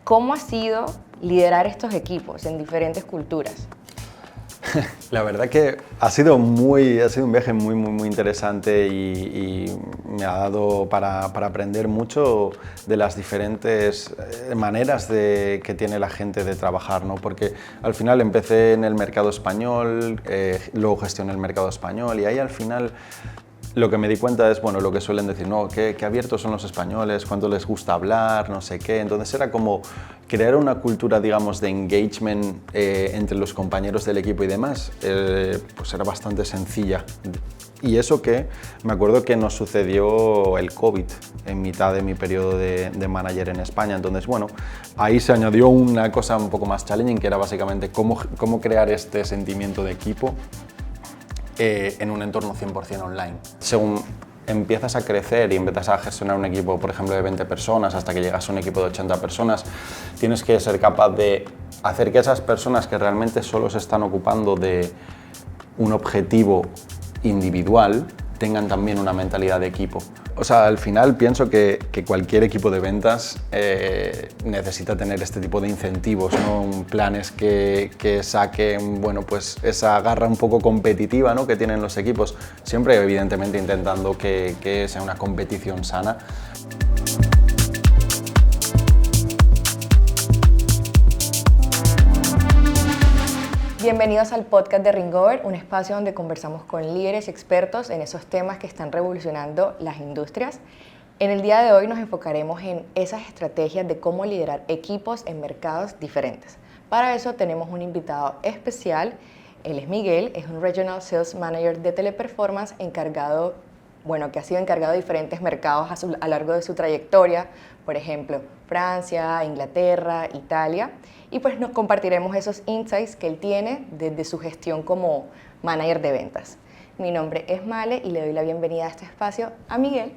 ¿Cómo ha sido liderar estos equipos en diferentes culturas? La verdad que ha sido un viaje muy interesante y me ha dado para aprender mucho de las diferentes maneras que tiene la gente de trabajar, ¿no? Porque al final empecé en el mercado español, luego gestioné el mercado español y ahí al final lo que me di cuenta es, bueno, lo que suelen decir, ¿no? Qué abiertos son los españoles, cuánto les gusta hablar, no sé qué. Entonces era como crear una cultura, digamos, de engagement entre los compañeros del equipo y demás, pues era bastante sencilla. Y eso que me acuerdo que nos sucedió el COVID en mitad de mi periodo de manager en España. Entonces, bueno, ahí se añadió una cosa un poco más challenging, que era básicamente cómo crear este sentimiento de equipo en un entorno 100% online. Según empiezas a crecer y empiezas a gestionar un equipo, por ejemplo, de 20 personas hasta que llegas a un equipo de 80 personas, tienes que ser capaz de hacer que esas personas que realmente solo se están ocupando de un objetivo individual tengan también una mentalidad de equipo. O sea, al final pienso que cualquier equipo de ventas necesita tener este tipo de incentivos, ¿no? Planes que saquen, bueno, pues esa garra un poco competitiva, ¿no? Que tienen los equipos, siempre evidentemente intentando que sea una competición sana. Bienvenidos al podcast de Ringover, un espacio donde conversamos con líderes expertos en esos temas que están revolucionando las industrias. En el día de hoy nos enfocaremos en esas estrategias de cómo liderar equipos en mercados diferentes. Para eso tenemos un invitado especial. Él es Miguel, es un Regional Sales Manager de Teleperformance que ha sido encargado de diferentes mercados a lo largo de su trayectoria, por ejemplo, Francia, Inglaterra, Italia, y pues nos compartiremos esos insights que él tiene desde su gestión como manager de ventas. Mi nombre es Male y le doy la bienvenida a este espacio a Miguel.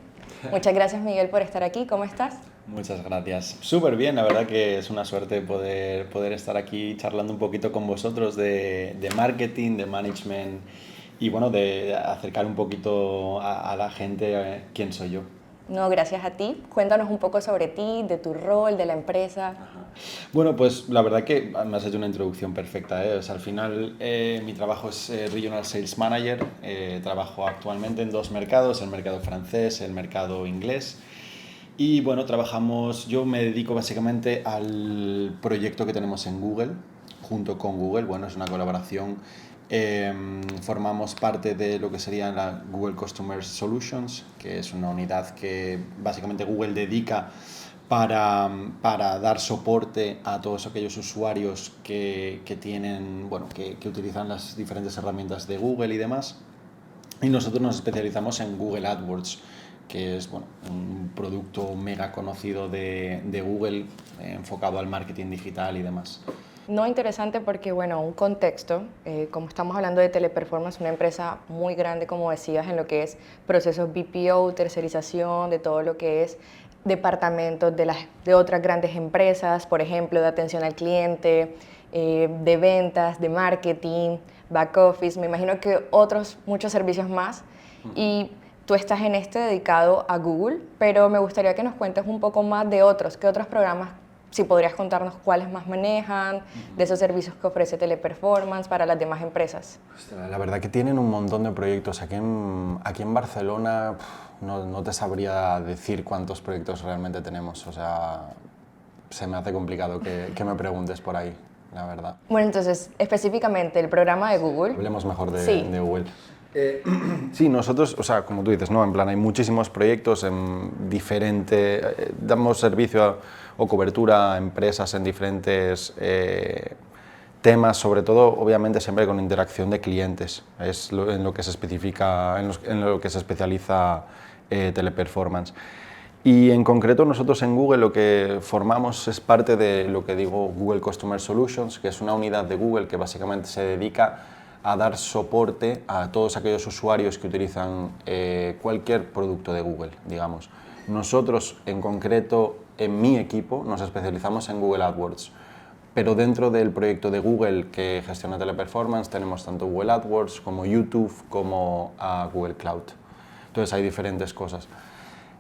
Muchas gracias, Miguel, por estar aquí. ¿Cómo estás? Muchas gracias. Súper bien, la verdad que es una suerte poder estar aquí charlando un poquito con vosotros de marketing, de management y bueno, de acercar un poquito a la gente quién soy yo. No, gracias a ti. Cuéntanos un poco sobre ti, de tu rol, de la empresa. Ajá. Bueno, pues la verdad que me has hecho una introducción perfecta, ¿eh? O sea, al final mi trabajo es Regional Sales Manager. Trabajo actualmente en dos mercados, el mercado francés, el mercado inglés. Y bueno, yo me dedico básicamente al proyecto que tenemos en Google, junto con Google. Bueno, es una colaboración. Formamos parte de lo que sería la Google Customer Solutions, que es una unidad que básicamente Google dedica para dar soporte a todos aquellos usuarios que tienen, bueno, que utilizan las diferentes herramientas de Google y demás. Y nosotros nos especializamos en Google AdWords, que es, bueno, un producto mega conocido de Google enfocado al marketing digital y demás. No, interesante porque, bueno, un contexto, como estamos hablando de Teleperformance, una empresa muy grande, como decías, en lo que es procesos BPO, tercerización, de todo lo que es departamentos de otras grandes empresas, por ejemplo, de atención al cliente, de ventas, de marketing, back office, me imagino que muchos servicios más. Y tú estás en este dedicado a Google, pero me gustaría que nos cuentes un poco más de ¿qué otros programas? Si podrías contarnos cuáles más manejan, de esos servicios que ofrece Teleperformance para las demás empresas. La verdad que tienen un montón de proyectos. Aquí en Barcelona no te sabría decir cuántos proyectos realmente tenemos. O sea, se me hace complicado que me preguntes por ahí, la verdad. Bueno, entonces, específicamente el programa de Google. Hablemos mejor Sí. de Google. Sí, nosotros, o sea, como tú dices, ¿no? En plan, hay muchísimos proyectos damos servicio o cobertura a empresas en diferentes temas, sobre todo, obviamente, siempre con interacción de clientes. Es en lo que se especializa Teleperformance. Y en concreto nosotros en Google lo que formamos es parte de lo que digo Google Customer Solutions, que es una unidad de Google que básicamente se dedica a dar soporte a todos aquellos usuarios que utilizan cualquier producto de Google, digamos. Nosotros, en concreto, en mi equipo, nos especializamos en Google AdWords, pero dentro del proyecto de Google que gestiona Teleperformance tenemos tanto Google AdWords como YouTube como Google Cloud. Entonces hay diferentes cosas.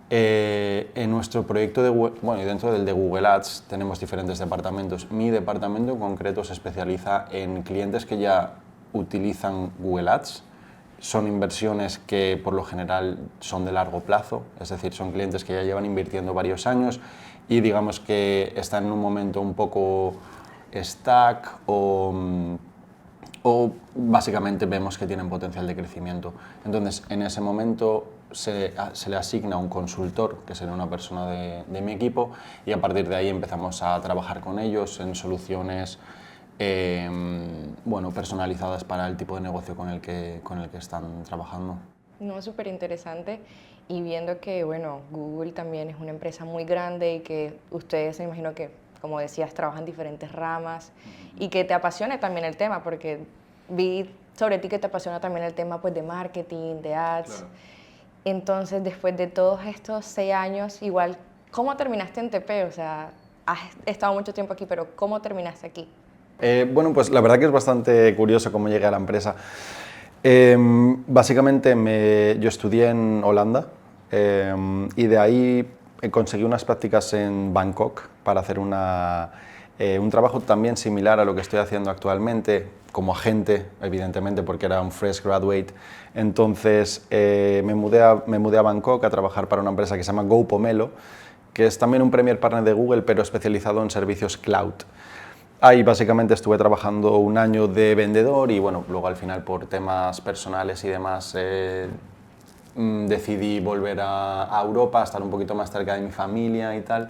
En nuestro proyecto de Google, bueno, y dentro del de Google Ads tenemos diferentes departamentos. Mi departamento en concreto se especializa en clientes que ya utilizan Google Ads. Son inversiones que por lo general son de largo plazo, es decir, son clientes que ya llevan invirtiendo varios años y digamos que están en un momento un poco stuck o básicamente vemos que tienen potencial de crecimiento. Entonces, en ese momento se le asigna un consultor, que será una persona de mi equipo, y a partir de ahí empezamos a trabajar con ellos en soluciones bueno, personalizadas para el tipo de negocio con el que están trabajando. No, súper interesante. Y viendo que, bueno, Google también es una empresa muy grande y que ustedes, me imagino que, como decías, trabajan en diferentes ramas y que te apasiona también el tema, porque vi sobre ti que te apasiona también el tema pues, de marketing, de ads. Claro. Entonces, después de todos estos 6 años, igual, ¿cómo terminaste en TP? O sea, has estado mucho tiempo aquí, pero ¿cómo terminaste aquí? Bueno, pues la verdad que es bastante curioso cómo llegué a la empresa. Básicamente yo estudié en Holanda y de ahí conseguí unas prácticas en Bangkok para hacer un trabajo también similar a lo que estoy haciendo actualmente, como agente, evidentemente, porque era un fresh graduate. Entonces me mudé a Bangkok a trabajar para una empresa que se llama GoPomelo, que es también un Premier Partner de Google, pero especializado en servicios cloud. Ahí básicamente estuve trabajando un año de vendedor y bueno, luego al final por temas personales y demás decidí volver a Europa, a estar un poquito más cerca de mi familia y tal.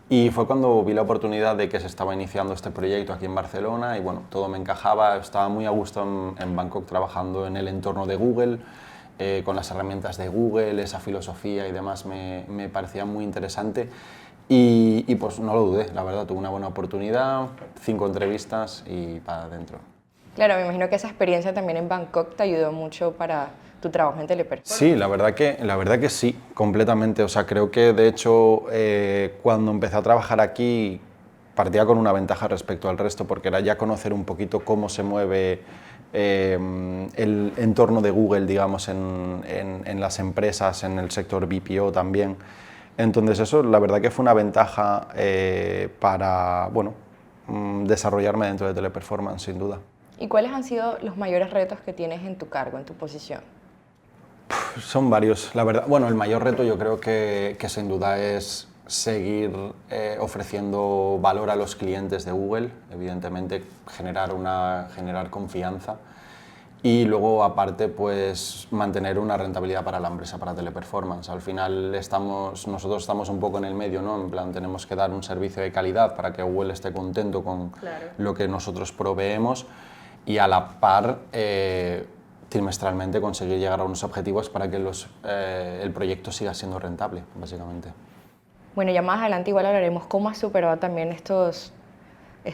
Y fue cuando vi la oportunidad de que se estaba iniciando este proyecto aquí en Barcelona y bueno, todo me encajaba, estaba muy a gusto en Bangkok trabajando en el entorno de Google, con las herramientas de Google, esa filosofía y demás me parecía muy interesante. Y pues no lo dudé, la verdad, tuve una buena oportunidad, 5 entrevistas y para adentro. Claro, me imagino que esa experiencia también en Bangkok te ayudó mucho para tu trabajo en Teleperformance. Sí, la verdad que sí, completamente. O sea, creo que de hecho cuando empecé a trabajar aquí partía con una ventaja respecto al resto, porque era ya conocer un poquito cómo se mueve el entorno de Google, digamos, en las empresas, en el sector BPO también. Entonces eso, la verdad que fue una ventaja para, bueno, desarrollarme dentro de Teleperformance, sin duda. ¿Y cuáles han sido los mayores retos que tienes en tu cargo, en tu posición? Son varios, la verdad. Bueno, el mayor reto yo creo que sin duda es seguir ofreciendo valor a los clientes de Google, evidentemente generar confianza y luego aparte pues mantener una rentabilidad para la empresa, para Teleperformance. Al final nosotros estamos un poco en el medio, ¿no? En plan tenemos que dar un servicio de calidad para que Google esté contento con lo que nosotros proveemos y a la par trimestralmente conseguir llegar a unos objetivos para que el proyecto siga siendo rentable, básicamente. Bueno, ya más adelante igual hablaremos cómo has superado también estos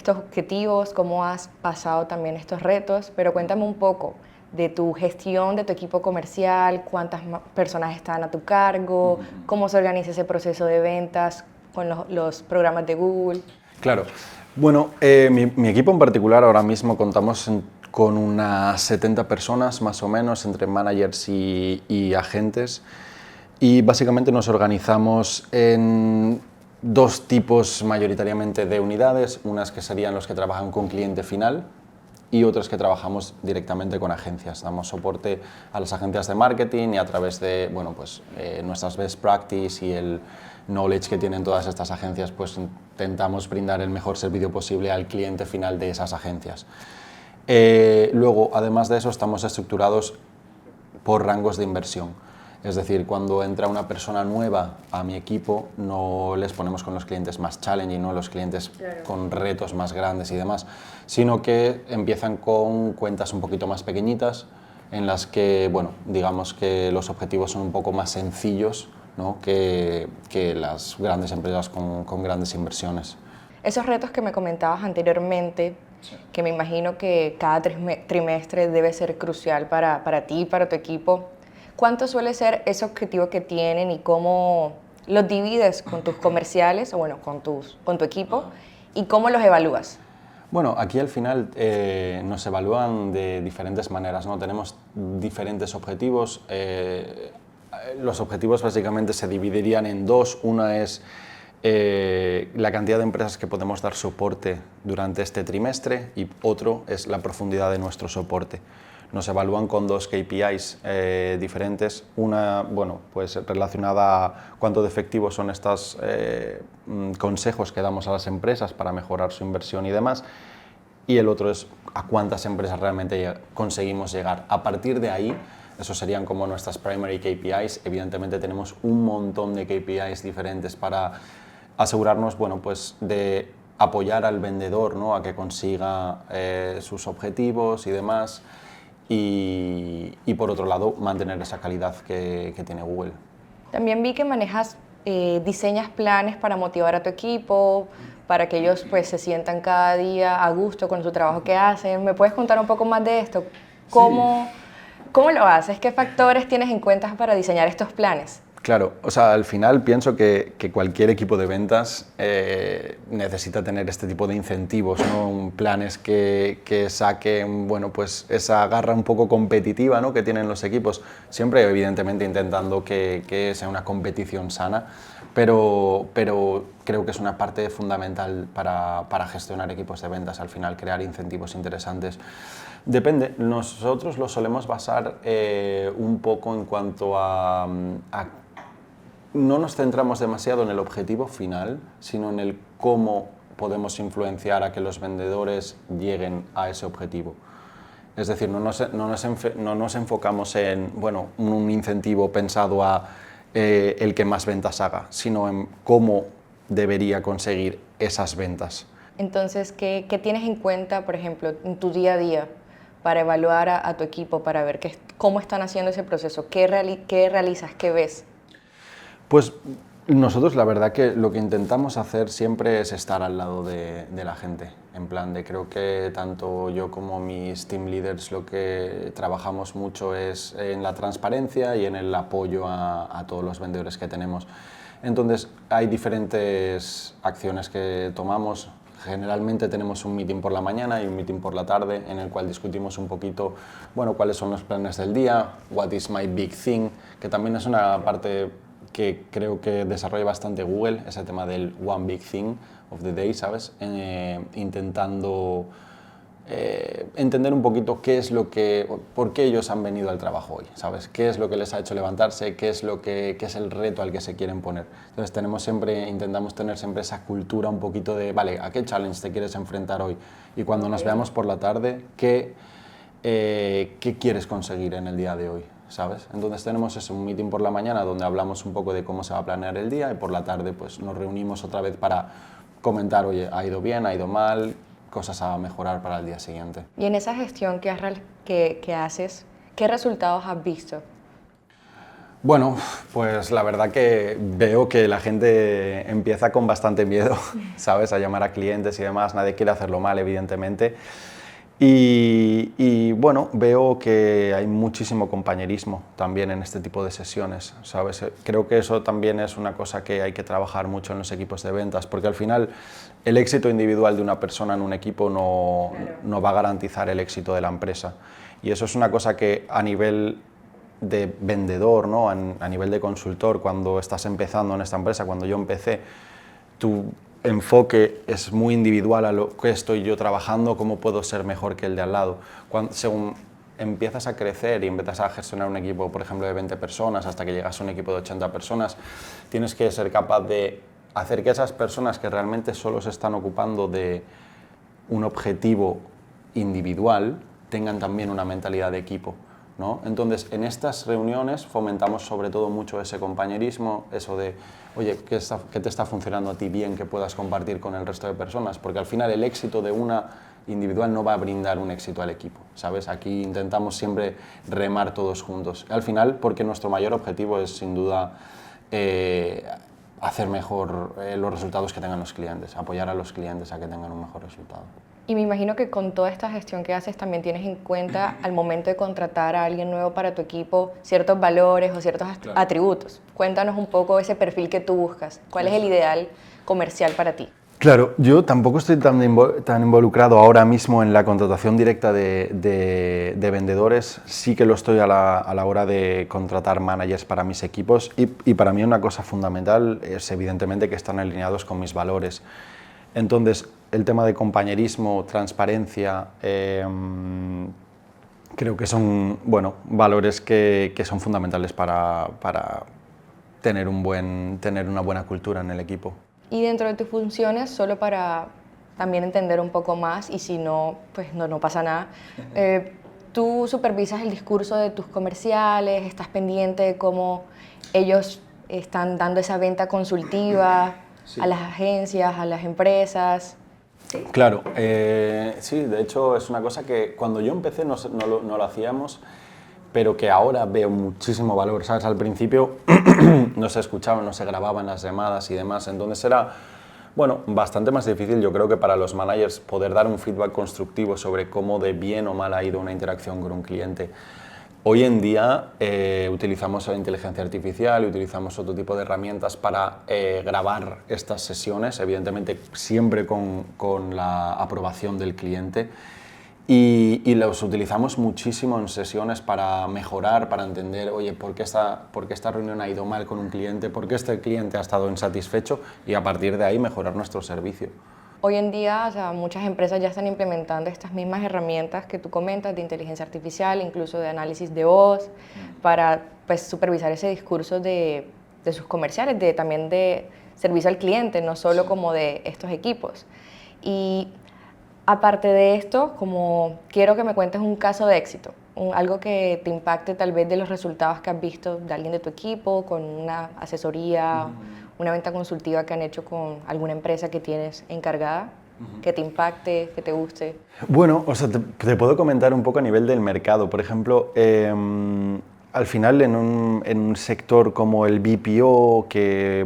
objetivos, cómo has pasado también estos retos, pero cuéntame un poco de tu gestión, de tu equipo comercial, cuántas personas están a tu cargo, cómo se organiza ese proceso de ventas con los programas de Google. Claro. Bueno, mi equipo en particular ahora mismo contamos con unas 70 personas más o menos, entre managers y agentes, y básicamente nos organizamos en 2 tipos mayoritariamente de unidades, unas que serían los que trabajan con cliente final y otras que trabajamos directamente con agencias. Damos soporte a las agencias de marketing y a través de bueno, pues, nuestras best practice y el knowledge que tienen todas estas agencias, pues intentamos brindar el mejor servicio posible al cliente final de esas agencias. Luego, además de eso, estamos estructurados por rangos de inversión. Es decir, cuando entra una persona nueva a mi equipo, no les ponemos con los clientes más challenging, no los clientes con retos más grandes y demás, sino que empiezan con cuentas un poquito más pequeñitas, en las que, bueno, digamos que los objetivos son un poco más sencillos, ¿no? que las grandes empresas con grandes inversiones. Esos retos que me comentabas anteriormente, que me imagino que cada trimestre debe ser crucial para ti y para tu equipo, ¿cuánto suele ser ese objetivo que tienen y cómo los divides con tus comerciales o bueno, con tu equipo y cómo los evalúas? Bueno, aquí al final nos evalúan de diferentes maneras, ¿no? Tenemos diferentes objetivos. los objetivos básicamente se dividirían en dos. Una es la cantidad de empresas que podemos dar soporte durante este trimestre y otro es la profundidad de nuestro soporte. Nos evalúan con dos KPIs diferentes, una pues relacionada a cuánto de efectivos son estos consejos que damos a las empresas para mejorar su inversión y demás, y el otro es a cuántas empresas realmente conseguimos llegar. A partir de ahí, esos serían como nuestras primary KPIs. Evidentemente tenemos un montón de KPIs diferentes para asegurarnos pues de apoyar al vendedor, ¿no?, a que consiga sus objetivos y demás, y por otro lado mantener esa calidad que tiene Google. También vi que manejas, diseñas planes para motivar a tu equipo, para que ellos pues se sientan cada día a gusto con su trabajo que hacen. ¿Me puedes contar un poco más de esto? ¿Cómo lo haces? ¿Qué factores tienes en cuenta para diseñar estos planes? Claro, o sea, al final pienso que cualquier equipo de ventas necesita tener este tipo de incentivos, ¿no? Planes que saquen, pues esa garra un poco competitiva, ¿no?, que tienen los equipos, siempre evidentemente intentando que sea una competición sana, pero creo que es una parte fundamental para gestionar equipos de ventas, al final crear incentivos interesantes. Depende, nosotros lo solemos basar un poco en cuanto a no nos centramos demasiado en el objetivo final, sino en el cómo podemos influenciar a que los vendedores lleguen a ese objetivo. Es decir, no nos enfocamos en un incentivo pensado a el que más ventas haga, sino en cómo debería conseguir esas ventas. Entonces, ¿qué tienes en cuenta, por ejemplo, en tu día a día para evaluar a tu equipo, para ver cómo están haciendo ese proceso? ¿Qué realizas? ¿Qué ves? Pues nosotros la verdad que lo que intentamos hacer siempre es estar al lado de la gente, en plan de creo que tanto yo como mis team leaders lo que trabajamos mucho es en la transparencia y en el apoyo a todos los vendedores que tenemos. Entonces hay diferentes acciones que tomamos. Generalmente tenemos un meeting por la mañana y un meeting por la tarde en el cual discutimos un poquito, cuáles son los planes del día, what is my big thing, que también es una parte que creo que desarrolla bastante Google, ese tema del one big thing of the day, ¿sabes? Intentando entender un poquito por qué ellos han venido al trabajo hoy, ¿sabes? ¿Qué es lo que les ha hecho levantarse? ¿Qué es el reto al que se quieren poner? Entonces intentamos tener siempre esa cultura un poquito de, vale, ¿a qué challenge te quieres enfrentar hoy? Y cuando nos veamos por la tarde, ¿qué quieres conseguir en el día de hoy? ¿Sabes? Entonces tenemos un meeting por la mañana donde hablamos un poco de cómo se va a planear el día y por la tarde pues nos reunimos otra vez para comentar, oye, ha ido bien, ha ido mal, cosas a mejorar para el día siguiente. Y en esa gestión que haces, ¿qué resultados has visto? Bueno, pues la verdad que veo que la gente empieza con bastante miedo, ¿sabes? A llamar a clientes y demás, nadie quiere hacerlo mal, evidentemente. Y veo que hay muchísimo compañerismo también en este tipo de sesiones, ¿sabes? Creo que eso también es una cosa que hay que trabajar mucho en los equipos de ventas, porque al final el éxito individual de una persona en un equipo no va a garantizar el éxito de la empresa. Y eso es una cosa que a nivel de vendedor, ¿no?, a nivel de consultor, cuando estás empezando en esta empresa, cuando yo empecé, tu enfoque es muy individual a lo que estoy yo trabajando, cómo puedo ser mejor que el de al lado. Según empiezas a crecer y empiezas a gestionar un equipo, por ejemplo, de 20 personas, hasta que llegas a un equipo de 80 personas, tienes que ser capaz de hacer que esas personas que realmente solo se están ocupando de un objetivo individual tengan también una mentalidad de equipo, ¿no? Entonces, en estas reuniones fomentamos sobre todo mucho ese compañerismo, eso de, oye, ¿qué te está funcionando a ti bien que puedas compartir con el resto de personas? Porque al final el éxito de una individual no va a brindar un éxito al equipo, ¿sabes? Aquí intentamos siempre remar todos juntos. Al final, porque nuestro mayor objetivo es, sin duda, hacer mejor los resultados que tengan los clientes, apoyar a los clientes a que tengan un mejor resultado. Y me imagino que con toda esta gestión que haces también tienes en cuenta al momento de contratar a alguien nuevo para tu equipo ciertos valores o ciertos atributos. Cuéntanos un poco ese perfil que tú buscas. ¿Cuál es el ideal comercial para ti? Claro, yo tampoco estoy tan involucrado ahora mismo en la contratación directa de vendedores. Sí que lo estoy a la hora de contratar managers para mis equipos y para mí una cosa fundamental es evidentemente que están alineados con mis valores. Entonces, el tema de compañerismo, transparencia, creo que son valores que son fundamentales para tener una buena cultura en el equipo. Y dentro de tus funciones, solo para también entender un poco más, y si no, pues no pasa nada, tú supervisas el discurso de tus comerciales, estás pendiente de cómo ellos están dando esa venta consultiva Sí. a las agencias, a las empresas. Claro, sí, de hecho es una cosa que cuando yo empecé no lo hacíamos, pero que ahora veo muchísimo valor, ¿sabes? Al principio no se escuchaban, no se grababan las llamadas y demás, entonces era, bastante más difícil yo creo que para los managers poder dar un feedback constructivo sobre cómo de bien o mal ha ido una interacción con un cliente. Hoy en día utilizamos la inteligencia artificial y utilizamos otro tipo de herramientas para grabar estas sesiones, evidentemente siempre con la aprobación del cliente. Y los utilizamos muchísimo en sesiones para mejorar, para entender, oye, ¿por qué esta reunión ha ido mal con un cliente? ¿Por qué este cliente ha estado insatisfecho? Y a partir de ahí mejorar nuestro servicio. Hoy en día, o sea, muchas empresas ya están implementando estas mismas herramientas que tú comentas de inteligencia artificial, incluso de análisis de voz, para pues, supervisar ese discurso de sus comerciales, también de servicio al cliente, no solo como de estos equipos. Y aparte de esto, como quiero que me cuentes un caso de éxito, algo que te impacte tal vez de los resultados que has visto de alguien de tu equipo, con una asesoría, una venta consultiva que han hecho con alguna empresa que tienes encargada, que te impacte, que te guste. Bueno, o sea, te puedo comentar un poco a nivel del mercado. Por ejemplo, al final en un sector como el BPO, que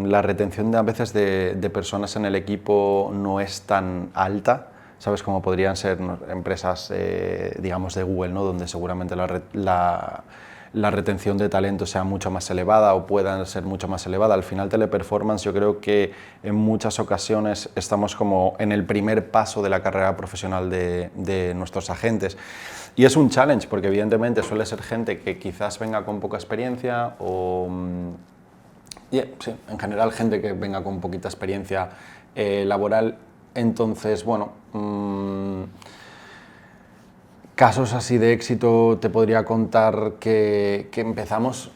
la retención a veces de personas en el equipo no es tan alta, ¿sabes? Como podrían ser empresas, digamos, de Google, ¿no? Donde seguramente la retención de talento sea mucho más elevada o pueda ser mucho más elevada. Al final, Teleperformance, yo creo que en muchas ocasiones estamos como en el primer paso de la carrera profesional de nuestros agentes. Y es un challenge porque evidentemente suele ser gente que quizás venga con poca experiencia o, sí, en general gente que venga con poquita experiencia laboral. Entonces, casos así de éxito te podría contar que empezamos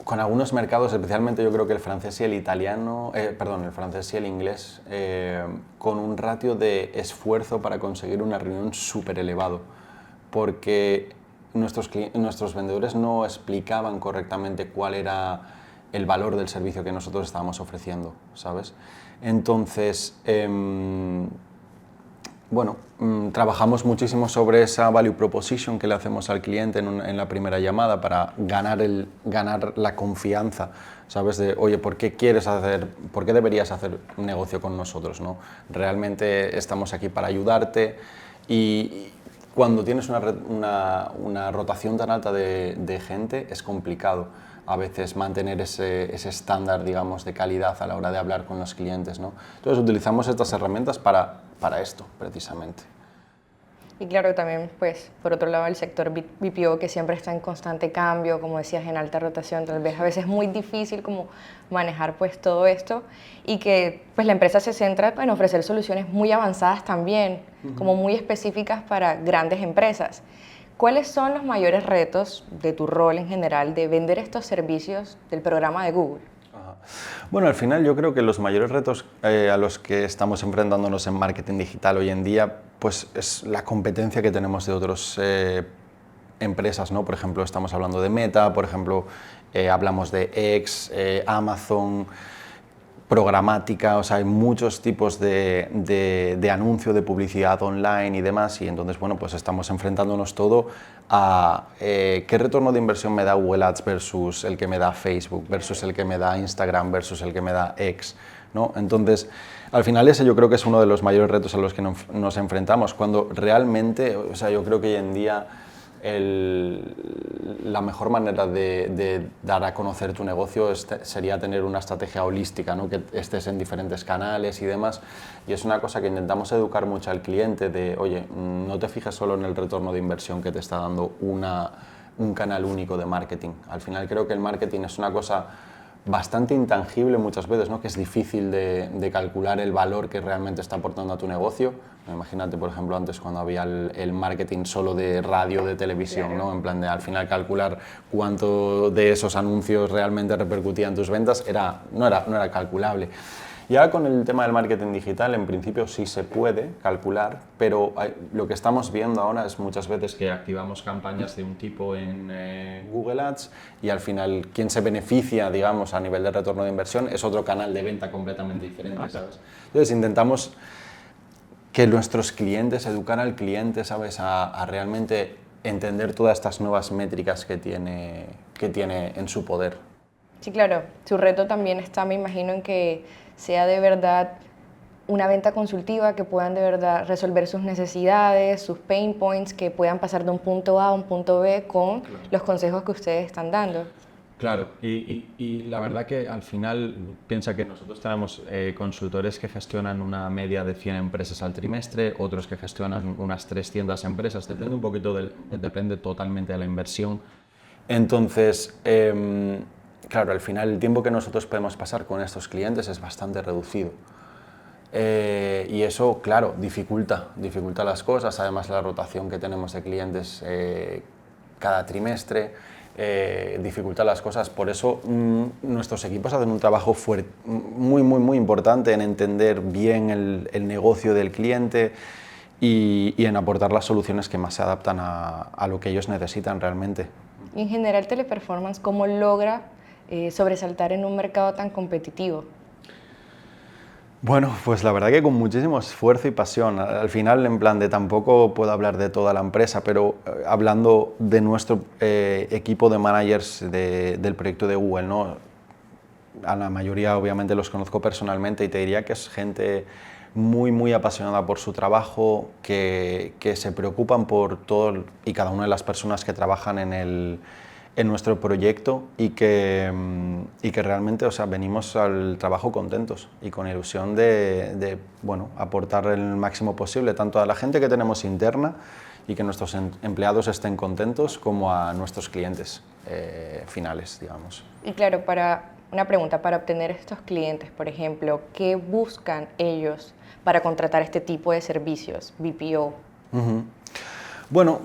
con algunos mercados, especialmente yo creo que el francés y el italiano, el francés y el inglés, con un ratio de esfuerzo para conseguir una reunión súper elevado, porque nuestros vendedores no explicaban correctamente cuál era el valor del servicio que nosotros estábamos ofreciendo, ¿sabes? Entonces, trabajamos muchísimo sobre esa value proposition que le hacemos al cliente en la primera llamada para ganar la confianza, ¿sabes? De, oye, ¿por qué deberías hacer un negocio con nosotros, ¿no? Realmente estamos aquí para ayudarte y cuando tienes una rotación tan alta de gente es complicado a veces mantener ese estándar, digamos, de calidad a la hora de hablar con los clientes, ¿no? Entonces utilizamos estas herramientas para esto, precisamente. Y claro, también, pues, por otro lado, el sector BPO que siempre está en constante cambio, como decías, en alta rotación, tal vez a veces es muy difícil como manejar pues todo esto y que pues la empresa se centra en ofrecer soluciones muy avanzadas también, como muy específicas para grandes empresas. ¿Cuáles son los mayores retos de tu rol en general de vender estos servicios del programa de Google? Bueno, al final yo creo que los mayores retos a los que estamos enfrentándonos en marketing digital hoy en día pues es la competencia que tenemos de otras empresas, ¿no? Por ejemplo, estamos hablando de Meta, por ejemplo, hablamos de X, Amazon, programática, o sea, hay muchos tipos de anuncio, de publicidad online y demás, y entonces, pues estamos enfrentándonos todo a qué retorno de inversión me da Google Ads versus el que me da Facebook, versus el que me da Instagram, versus el que me da X, ¿no? Entonces, al final ese yo creo que es uno de los mayores retos a los que nos enfrentamos, cuando realmente, o sea, yo creo que hoy en día la mejor manera de dar a conocer tu negocio sería tener una estrategia holística, ¿no? Que estés en diferentes canales y demás. Y es una cosa que intentamos educar mucho al cliente de, oye, no te fijes solo en el retorno de inversión que te está dando un canal único de marketing. Al final creo que el marketing es una cosa bastante intangible muchas veces, ¿no? Que es difícil de calcular el valor que realmente está aportando a tu negocio. Imagínate, por ejemplo, antes cuando había el marketing solo de radio, de televisión, claro, ¿no? En plan de al final calcular cuánto de esos anuncios realmente repercutían en tus ventas no era calculable. Y ahora con el tema del marketing digital, en principio sí se puede calcular, pero lo que estamos viendo ahora es muchas veces que activamos campañas de un tipo en Google Ads y al final quien se beneficia, digamos, a nivel de retorno de inversión es otro canal de venta completamente diferente, ¿sabes? Entonces intentamos que nuestros clientes, educar al cliente, ¿sabes? A realmente entender todas estas nuevas métricas que tiene en su poder. Sí, claro. Su reto también está, me imagino, en que sea de verdad una venta consultiva, que puedan de verdad resolver sus necesidades, sus pain points, que puedan pasar de un punto A a un punto B con los consejos que ustedes están dando. Claro, y la verdad que al final piensa que nosotros tenemos consultores que gestionan una media de 100 empresas al trimestre, otros que gestionan unas 300 empresas, depende un poquito depende totalmente de la inversión. Entonces, claro, al final el tiempo que nosotros podemos pasar con estos clientes es bastante reducido. Y eso, claro, dificulta las cosas, además la rotación que tenemos de clientes cada trimestre dificulta las cosas. Por eso nuestros equipos hacen un trabajo muy importante en entender bien el negocio del cliente y en aportar las soluciones que más se adaptan a lo que ellos necesitan realmente. Y en general, Teleperformance, ¿cómo logra sobresaltar en un mercado tan competitivo? Bueno, pues la verdad que con muchísimo esfuerzo y pasión. Al final, en plan de tampoco puedo hablar de toda la empresa, pero hablando de nuestro equipo de managers del proyecto de Google, ¿no? A la mayoría obviamente los conozco personalmente y te diría que es gente muy apasionada por su trabajo, que se preocupan por todo y cada una de las personas que trabajan en nuestro proyecto y que realmente, o sea, venimos al trabajo contentos y con ilusión de bueno, aportar el máximo posible tanto a la gente que tenemos interna y que nuestros empleados estén contentos como a nuestros clientes finales, digamos. Y claro, una pregunta, para obtener estos clientes, por ejemplo, ¿qué buscan ellos para contratar este tipo de servicios, BPO? Bueno,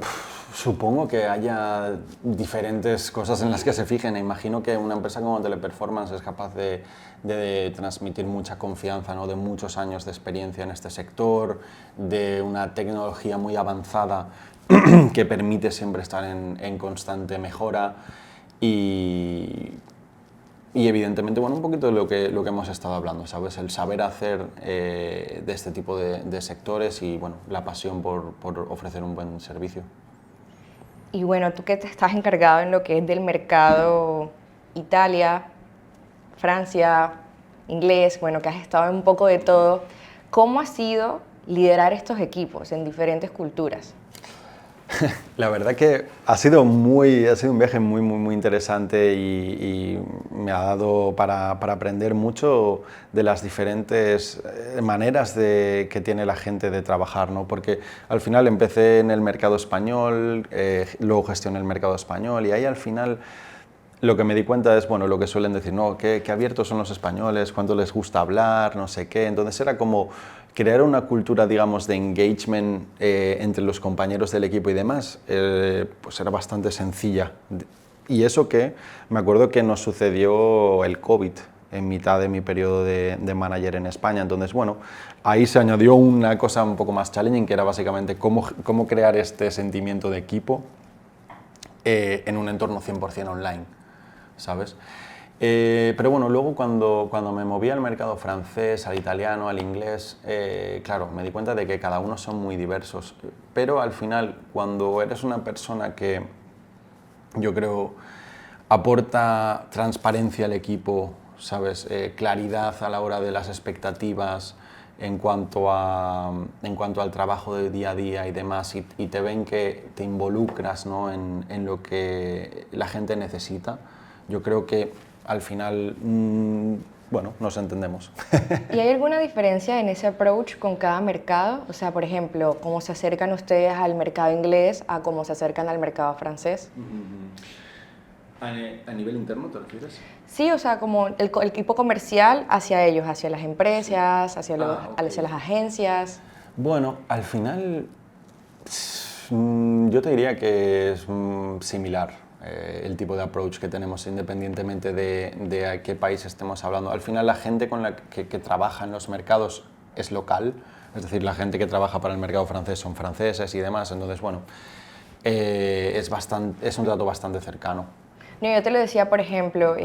supongo que haya diferentes cosas en las que se fijen. Imagino que una empresa como Teleperformance es capaz de transmitir mucha confianza, ¿no? De muchos años de experiencia en este sector, de una tecnología muy avanzada que permite siempre estar en constante mejora y evidentemente, bueno, un poquito de lo que hemos estado hablando, ¿sabes? El saber hacer de este tipo de sectores y, bueno, la pasión por ofrecer un buen servicio. Y bueno, tú que te estás encargado en lo que es del mercado Italia, Francia, inglés, bueno, que has estado en un poco de todo, ¿cómo ha sido liderar estos equipos en diferentes culturas? La verdad que ha sido un viaje muy interesante y me ha dado para aprender mucho de las diferentes maneras que tiene la gente de trabajar, ¿no? Porque al final empecé en el mercado español, luego gestioné el mercado español y ahí al final lo que me di cuenta es, bueno, lo que suelen decir, ¿no? Qué abiertos son los españoles, cuánto les gusta hablar, no sé qué. Entonces era como crear una cultura, digamos, de engagement entre los compañeros del equipo y demás, pues era bastante sencilla. Y eso que me acuerdo que nos sucedió el COVID en mitad de mi periodo de manager en España. Entonces, bueno, ahí se añadió una cosa un poco más challenging, que era básicamente cómo crear este sentimiento de equipo en un entorno 100% online, ¿sabes? Pero bueno, luego cuando me moví al mercado francés, al italiano, al inglés, claro, me di cuenta de que cada uno son muy diversos. Pero al final, cuando eres una persona que yo creo aporta transparencia al equipo, ¿sabes? Claridad a la hora de las expectativas, en cuanto al trabajo de día a día y demás, y te ven que te involucras, ¿no?, en lo que la gente necesita, yo creo que al final, bueno, nos entendemos. ¿Y hay alguna diferencia en ese approach con cada mercado? O sea, por ejemplo, ¿cómo se acercan ustedes al mercado inglés a cómo se acercan al mercado francés? ¿A nivel interno te refieres? Sí, o sea, como el equipo comercial hacia ellos, hacia las empresas, hacia hacia las agencias. Bueno, al final yo te diría que es similar el tipo de approach que tenemos independientemente de a qué país estemos hablando. Al final la gente con la que trabaja en los mercados es local, es decir, la gente que trabaja para el mercado francés son franceses y demás, entonces bueno, es un trato bastante cercano. No, yo te lo decía, por ejemplo,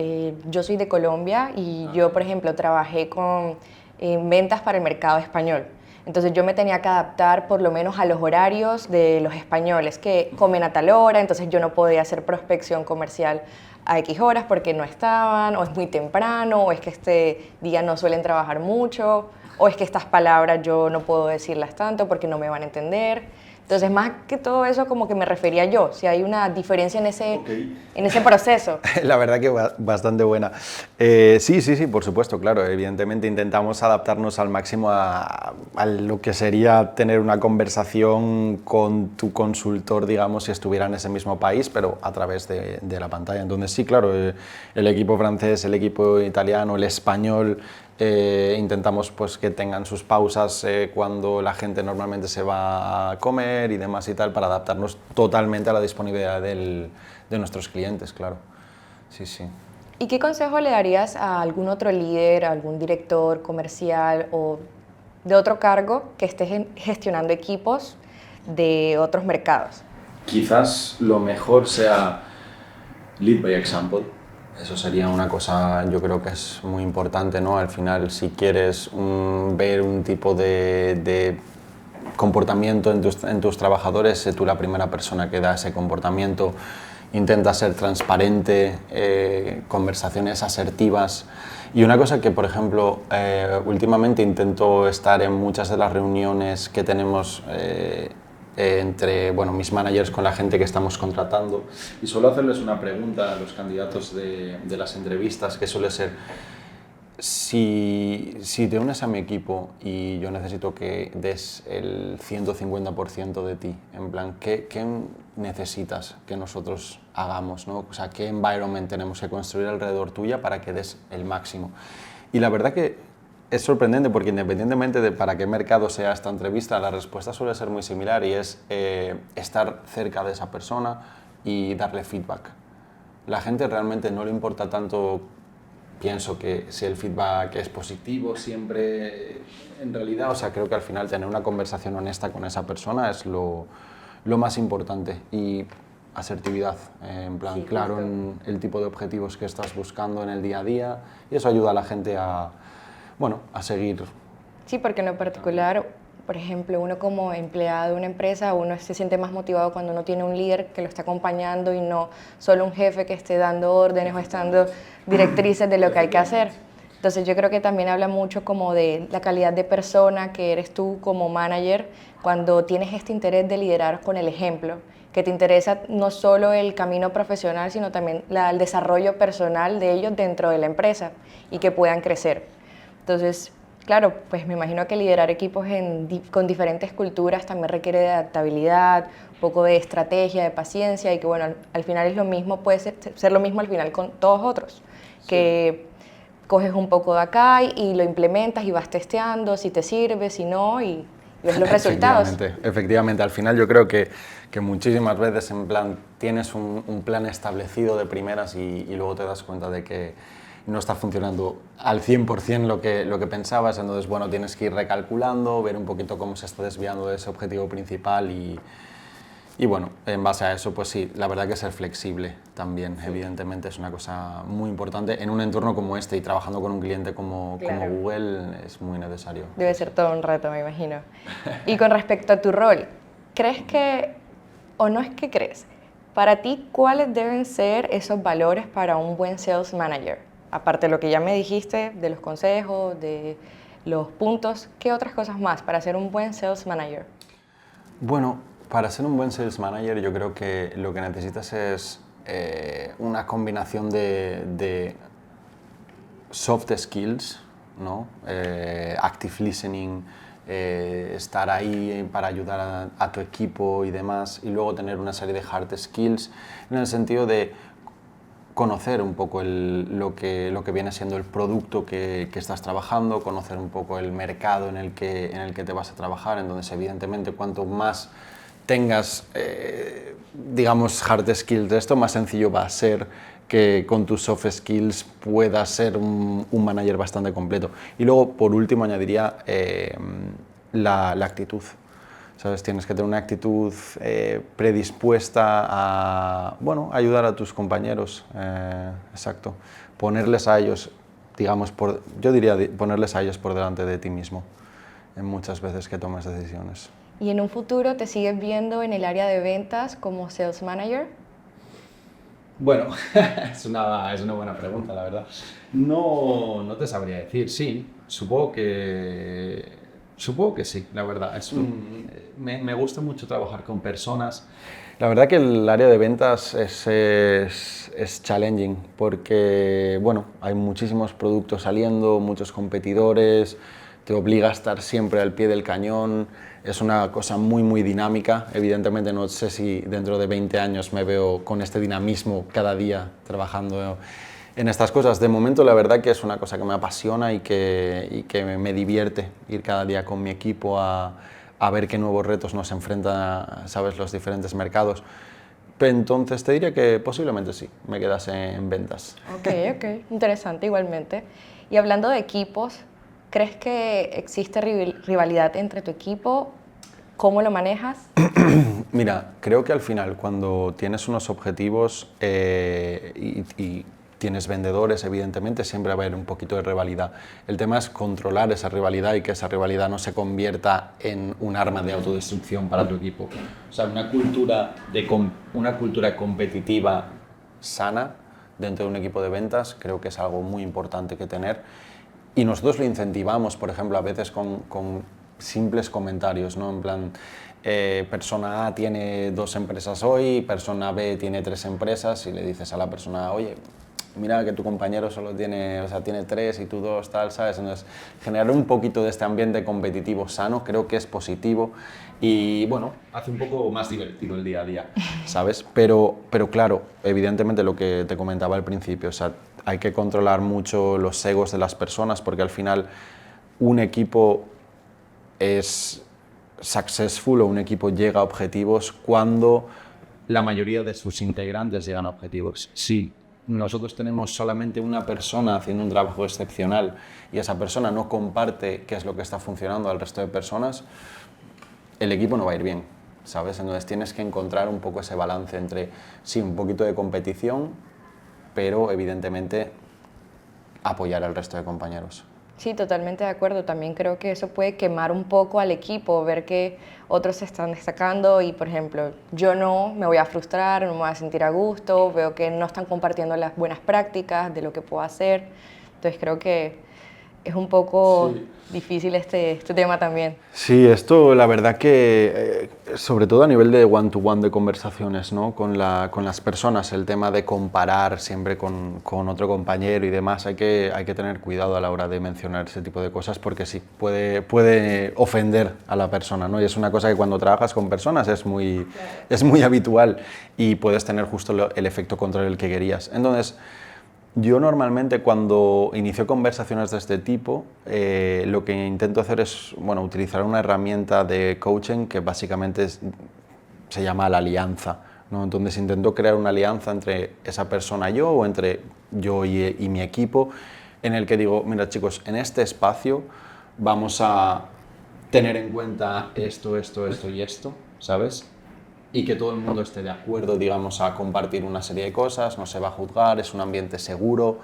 yo soy de Colombia y yo, por ejemplo, trabajé con ventas para el mercado español. Entonces yo me tenía que adaptar por lo menos a los horarios de los españoles que comen a tal hora, entonces yo no podía hacer prospección comercial a X horas porque no estaban, o es muy temprano, o es que este día no suelen trabajar mucho, o es que estas palabras yo no puedo decirlas tanto porque no me van a entender. Entonces, más que todo eso, como que me refería yo, si hay una diferencia en ese proceso. La verdad que bastante buena. Sí, por supuesto, claro. Evidentemente intentamos adaptarnos al máximo a lo que sería tener una conversación con tu consultor, digamos, si estuviera en ese mismo país, pero a través de la pantalla. Entonces, sí, claro, el equipo francés, el equipo italiano, el español, intentamos pues que tengan sus pausas cuando la gente normalmente se va a comer y demás y tal, para adaptarnos totalmente a la disponibilidad de nuestros clientes, claro. Sí, sí. ¿Y qué consejo le darías a algún otro líder, a algún director comercial o de otro cargo que esté gestionando equipos de otros mercados? Quizás lo mejor sea lead by example. Eso sería una cosa, yo creo que es muy importante, ¿no? Al final, si quieres ver un tipo de comportamiento en tus trabajadores, sé tú la primera persona que da ese comportamiento. Intenta ser transparente, conversaciones asertivas. Y una cosa que, por ejemplo, últimamente intento estar en muchas de las reuniones que tenemos entre mis managers con la gente que estamos contratando, y suelo hacerles una pregunta a los candidatos de las entrevistas, que suele ser: si te unes a mi equipo y yo necesito que des el 150% de ti, en plan, ¿qué necesitas que nosotros hagamos, ¿no? O sea, ¿qué environment tenemos que construir alrededor tuya para que des el máximo? Y la verdad que es sorprendente, porque independientemente de para qué mercado sea esta entrevista, la respuesta suele ser muy similar, y es estar cerca de esa persona y darle feedback. La gente realmente no le importa tanto, pienso, que si el feedback es positivo siempre, en realidad, o sea, creo que al final tener una conversación honesta con esa persona es lo más importante. Y asertividad, en plan, sí, claro, en el tipo de objetivos que estás buscando en el día a día, y eso ayuda a la gente a seguir. Sí, porque en lo particular, por ejemplo, uno como empleado de una empresa, uno se siente más motivado cuando uno tiene un líder que lo está acompañando y no solo un jefe que esté dando órdenes o estando directrices de lo que hay que hacer. Entonces yo creo que también habla mucho como de la calidad de persona que eres tú como manager, cuando tienes este interés de liderar con el ejemplo, que te interesa no solo el camino profesional, sino también el desarrollo personal de ellos dentro de la empresa y que puedan crecer. Entonces, claro, pues me imagino que liderar equipos con diferentes culturas también requiere de adaptabilidad, un poco de estrategia, de paciencia, y que bueno, al final es lo mismo, puede ser lo mismo al final con todos otros, sí, que coges un poco de acá y lo implementas y vas testeando si te sirve, si no, y ves los resultados. Efectivamente, al final yo creo que muchísimas veces, en plan, tienes un plan establecido de primeras y luego te das cuenta de que no está funcionando al 100% lo que pensabas, entonces bueno, tienes que ir recalculando, ver un poquito cómo se está desviando de ese objetivo principal y bueno, en base a eso, pues sí, la verdad que ser flexible también, evidentemente, es una cosa muy importante en un entorno como este, y trabajando con un cliente como Google es muy necesario. Debe ser todo un reto, me imagino. Y con respecto a tu rol, ¿crees que, o no es que crees, para ti, cuáles deben ser esos valores para un buen sales manager? Aparte de lo que ya me dijiste, de los consejos, de los puntos. ¿Qué otras cosas más para ser un buen sales manager? Bueno, para ser un buen sales manager yo creo que lo que necesitas es una combinación de soft skills, ¿no? Active listening, estar ahí para ayudar a tu equipo y demás, y luego tener una serie de hard skills en el sentido de conocer un poco lo que viene siendo el producto que estás trabajando, conocer un poco el mercado en el que te vas a trabajar, entonces evidentemente cuanto más tengas, digamos, hard skills de esto, más sencillo va a ser que con tus soft skills puedas ser un manager bastante completo. Y luego, por último, añadiría la actitud. ¿Sabes? Tienes que tener una actitud predispuesta a, bueno, ayudar a tus compañeros, exacto. Ponerles a ellos, digamos, yo diría ponerles a ellos por delante de ti mismo en muchas veces que tomes decisiones. ¿Y en un futuro te sigues viendo en el área de ventas como sales manager? Bueno, es una buena pregunta, la verdad. No te sabría decir, sí, supongo que sí, la verdad. Me gusta mucho trabajar con personas. La verdad que el área de ventas es challenging porque, bueno, hay muchísimos productos saliendo, muchos competidores, te obliga a estar siempre al pie del cañón, es una cosa muy dinámica. Evidentemente no sé si dentro de 20 años me veo con este dinamismo cada día trabajando en estas cosas. De momento la verdad que es una cosa que me apasiona y que me divierte ir cada día con mi equipo a ver qué nuevos retos nos enfrentan, sabes, los diferentes mercados. Entonces te diría que posiblemente sí, me quedase en ventas. Ok, interesante igualmente. Y hablando de equipos, ¿crees que existe rivalidad entre tu equipo? ¿Cómo lo manejas? Mira, creo que al final cuando tienes unos objetivos y tienes vendedores, evidentemente siempre va a haber un poquito de rivalidad. El tema es controlar esa rivalidad y que esa rivalidad no se convierta en un arma de autodestrucción para tu equipo. O sea, una cultura competitiva sana dentro de un equipo de ventas creo que es algo muy importante que tener. Y nosotros lo incentivamos, por ejemplo, a veces con simples comentarios, ¿no? En plan, persona A tiene 2 empresas hoy, persona B tiene 3 empresas, y le dices a la persona, oye, mira que tu compañero solo tiene, o sea, tiene 3 y tú 2, tal, ¿sabes? Entonces, generar un poquito de este ambiente competitivo sano creo que es positivo y, bueno, hace un poco más divertido el día a día, ¿sabes? Pero claro, evidentemente lo que te comentaba al principio, o sea, hay que controlar mucho los egos de las personas porque al final un equipo es successful o un equipo llega a objetivos cuando La mayoría de sus integrantes llegan a objetivos. sí, nosotros tenemos solamente una persona haciendo un trabajo excepcional y esa persona no comparte qué es lo que está funcionando al resto de personas, el equipo no va a ir bien, ¿sabes? Entonces tienes que encontrar un poco ese balance entre, sí, un poquito de competición, pero evidentemente apoyar al resto de compañeros. Sí, totalmente de acuerdo. También creo que eso puede quemar un poco al equipo, ver que otros se están destacando y, por ejemplo, yo no me voy a frustrar, no me voy a sentir a gusto, veo que no están compartiendo las buenas prácticas de lo que puedo hacer. Entonces creo que es un poco difícil este tema también. Sí, esto la verdad que, sobre todo a nivel de one-to-one de conversaciones, ¿no? Con las personas, el tema de comparar siempre con otro compañero y demás, hay que tener cuidado a la hora de mencionar ese tipo de cosas porque sí, puede ofender a la persona, ¿no? Y es una cosa que cuando trabajas con personas es muy habitual y puedes tener justo el efecto contrario del que querías. Entonces, yo normalmente cuando inicio conversaciones de este tipo, lo que intento hacer es, bueno, utilizar una herramienta de coaching que básicamente se llama la alianza, ¿no? Entonces intento crear una alianza entre esa persona y yo o entre yo y mi equipo en el que digo, mira chicos, en este espacio vamos a tener en cuenta esto y esto, ¿sabes? Y que todo el mundo esté de acuerdo, digamos, a compartir una serie de cosas, no se va a juzgar, es un ambiente seguro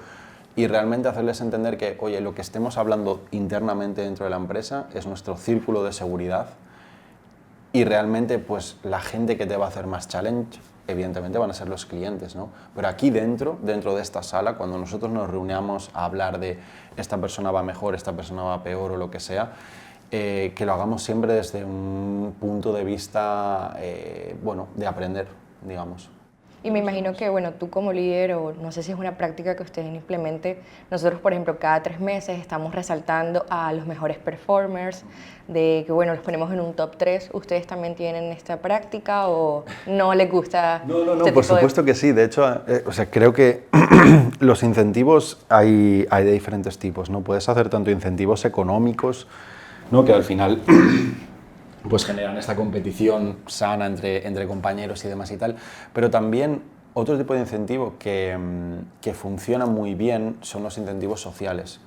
y realmente hacerles entender que, oye, lo que estemos hablando internamente dentro de la empresa es nuestro círculo de seguridad y realmente pues la gente que te va a hacer más challenge evidentemente van a ser los clientes, ¿no? Pero aquí dentro de esta sala, cuando nosotros nos reunamos a hablar de esta persona va mejor, esta persona va peor o lo que sea, que lo hagamos siempre desde un punto de vista, bueno, de aprender, digamos. Y me imagino que, bueno, tú como líder, o no sé si es una práctica que ustedes implementen, nosotros, por ejemplo, cada 3 meses estamos resaltando a los mejores performers, de que, bueno, los ponemos en un top 3. ¿Ustedes también tienen esta práctica o no les gusta? No, este por tipo supuesto que sí. De hecho, o sea, creo que los incentivos hay de diferentes tipos, ¿no? Puedes hacer tanto incentivos económicos, ¿no? Que al final pues generan esta competición sana entre compañeros y demás y tal, pero también otro tipo de incentivo que funciona muy bien son los incentivos sociales,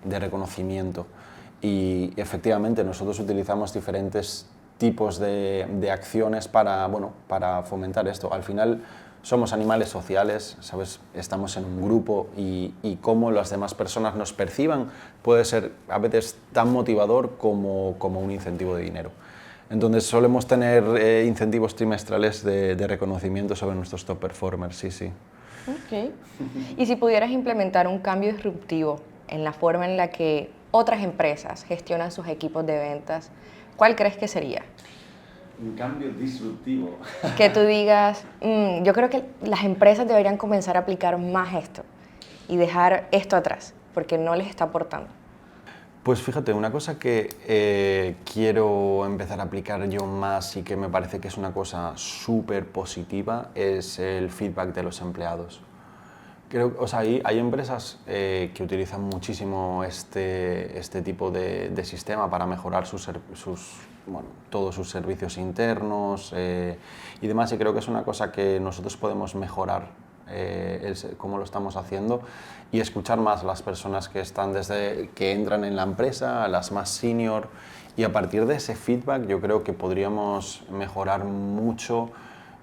de reconocimiento. Y efectivamente nosotros utilizamos diferentes tipos de acciones para, bueno, para fomentar esto. Al final somos animales sociales, ¿sabes? Estamos en un grupo y cómo las demás personas nos perciban puede ser a veces tan motivador como un incentivo de dinero. Entonces solemos tener incentivos trimestrales de reconocimiento sobre nuestros top performers, sí, sí. Ok. Y si pudieras implementar un cambio disruptivo en la forma en la que otras empresas gestionan sus equipos de ventas, ¿cuál crees que sería? Un cambio disruptivo. Que tú digas, yo creo que las empresas deberían comenzar a aplicar más esto y dejar esto atrás, porque no les está aportando. Pues fíjate, una cosa que quiero empezar a aplicar yo más y que me parece que es una cosa súper positiva es el feedback de los empleados. Creo, o sea, hay empresas que utilizan muchísimo este tipo de sistema para mejorar bueno, todos sus servicios internos y demás, y creo que es una cosa que nosotros podemos mejorar cómo lo estamos haciendo y escuchar más a las personas que entran en la empresa, a las más senior, y a partir de ese feedback yo creo que podríamos mejorar mucho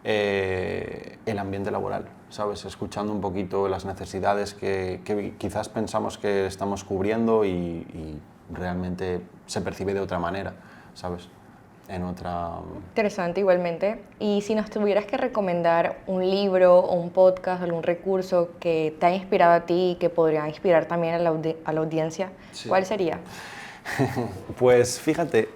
el ambiente laboral, ¿sabes? Escuchando un poquito las necesidades que quizás pensamos que estamos cubriendo y realmente se percibe de otra manera, ¿sabes? Interesante igualmente. Y si nos tuvieras que recomendar un libro o un podcast o algún recurso que te ha inspirado a ti y que podría inspirar también a la audiencia, sí, ¿cuál sería? Pues fíjate,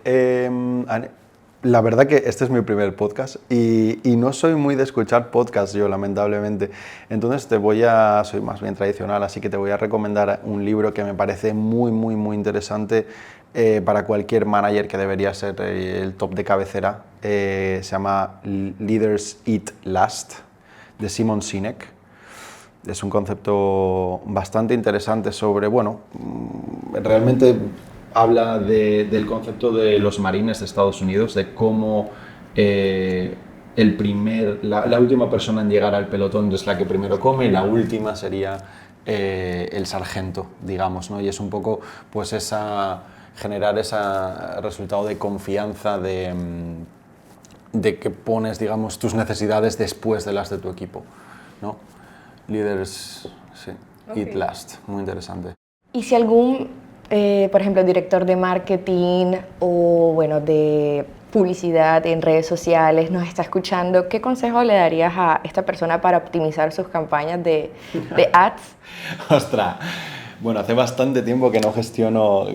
la verdad que este es mi primer podcast y no soy muy de escuchar podcasts yo, lamentablemente. Entonces soy más bien tradicional, así que te voy a recomendar un libro que me parece muy interesante para cualquier manager, que debería ser el top de cabecera. Se llama Leaders Eat Last, de Simon Sinek. Es un concepto bastante interesante sobre, bueno, realmente habla del concepto de los marines de Estados Unidos, de cómo la última persona en llegar al pelotón es la que primero come y la última sería el sargento, digamos, ¿no? Y es un poco pues generar ese resultado de confianza de que pones, digamos, tus necesidades después de las de tu equipo, ¿no? Leaders, sí, Eat Last, muy interesante. Y si algún, por ejemplo, director de marketing o, bueno, de publicidad en redes sociales nos está escuchando, ¿qué consejo le darías a esta persona para optimizar sus campañas de ads? ¡Ostras! Bueno, hace bastante tiempo que no gestiono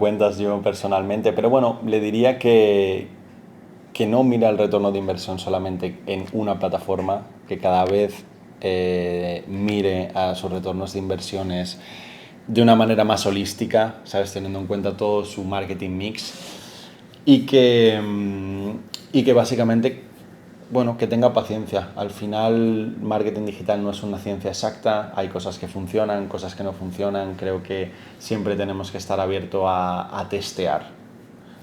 cuentas yo personalmente, pero bueno, le diría que no mira el retorno de inversión solamente en una plataforma, que cada vez mire a sus retornos de inversiones de una manera más holística, ¿sabes? Teniendo en cuenta todo su marketing mix y que básicamente, bueno, que tenga paciencia. Al final, marketing digital no es una ciencia exacta, hay cosas que funcionan, cosas que no funcionan. Creo que siempre tenemos que estar abiertos a testear.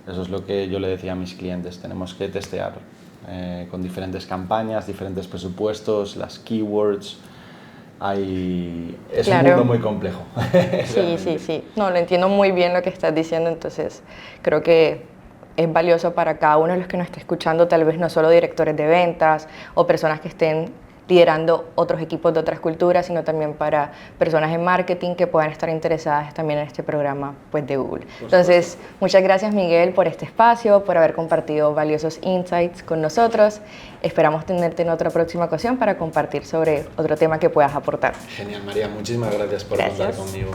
Eso es lo que yo le decía a mis clientes, tenemos que testear con diferentes campañas, diferentes presupuestos, las keywords. Es un mundo muy complejo. Sí. No, lo entiendo muy bien lo que estás diciendo, entonces creo que es valioso para cada uno de los que nos está escuchando, tal vez no solo directores de ventas o personas que estén liderando otros equipos de otras culturas, sino también para personas en marketing que puedan estar interesadas también en este programa pues, de Google. Entonces, muchas gracias Miguel por este espacio, por haber compartido valiosos insights con nosotros. Esperamos tenerte en otra próxima ocasión para compartir sobre otro tema que puedas aportar. Genial, María, muchísimas gracias por contar conmigo.